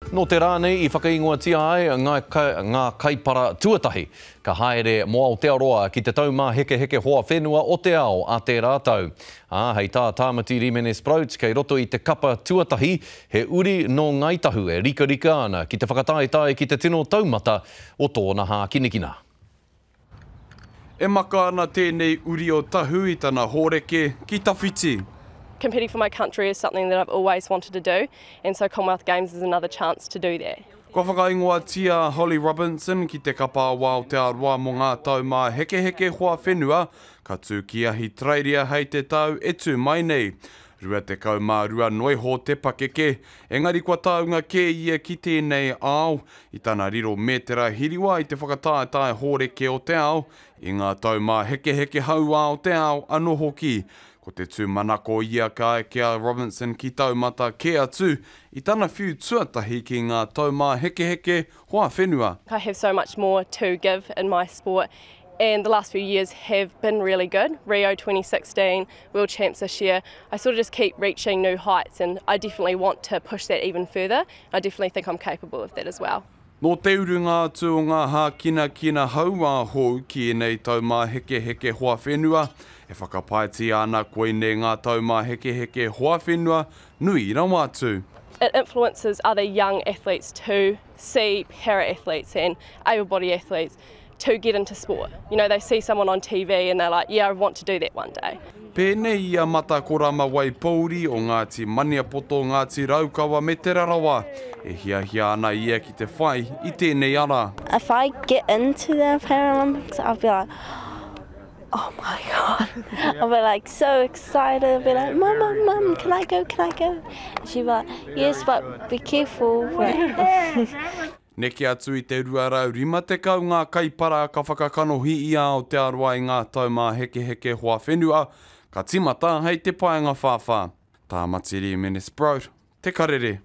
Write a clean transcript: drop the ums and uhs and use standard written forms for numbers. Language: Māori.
No te rānei I whakaingoatia ai ngā kaipara tuatahi ka haere mo Aotearoa ki te taumā heke hoa whenua o te ao a te rātau. Hei tā Tāmati Rimenes Sprouts kei roto I te kapa tuatahi he uri no ngaitahu e rika ana ki te whakataetai ki te tino taumata o tōna hā kinekina. E maka ana tēnei uri o tahu I tana hōreke ki tawhiti. Competing for my country is something that I've always wanted to do, and so Commonwealth Games is another chance to do that. Kua whakaingoatia Holly Robinson ki te kapa o Aotearoa mo ngā taumā heke hoa whenua, ka tū ki ahi trairia hei te tau e tū mai nei. Rua te kaumārua noi ho te pakeke, engari kua taunga ke ia ki tēnei ao, I tana riro metera hiriwa I te whakataetai hōreke o te ao, I ngā taumā heke haua o te ao anō hoki. Ko te tū manako ia ka kia Robinson ki taumata ke atu, I tana whiu tuatahi ki ngā taumā heke hoa whenua. I have so much more to give in my sport, and the last few years have been really good. Rio 2016, World Champs this year. I sort of just keep reaching new heights, and I definitely want to push that even further. I definitely think I'm capable of that as well. No te uru ngā tū o ngā hā kina haua hou ki nei taumā heke hoa whenua, e whakapaiti ana koe nei ngā taumā heke hoa whenua, nui rawa atu. It influences other young athletes to see para-athletes and able-bodied athletes to get into sport. You know, they see someone on TV and they're like, yeah, I want to do that one day. Pēnei ia mata korama wai Pauri o Ngāti Maniapoto Ngāti Raukawa me te rarawa. E hia ana ia ki te whai I tēnei ara. If I get into the Paralympics, I'll be like, oh my God. I'll be like so excited. I'll be like, Mum, can I go? And she'll be like, yes, but be careful. Neke atu I te ruarau rima te kau ngā kaipara ka whakakanohi I Aotearoa I ngā taumā heke hoa whenua, ka timata hei te paenga whawha. Tāmati Rimenes Sprout, te karere.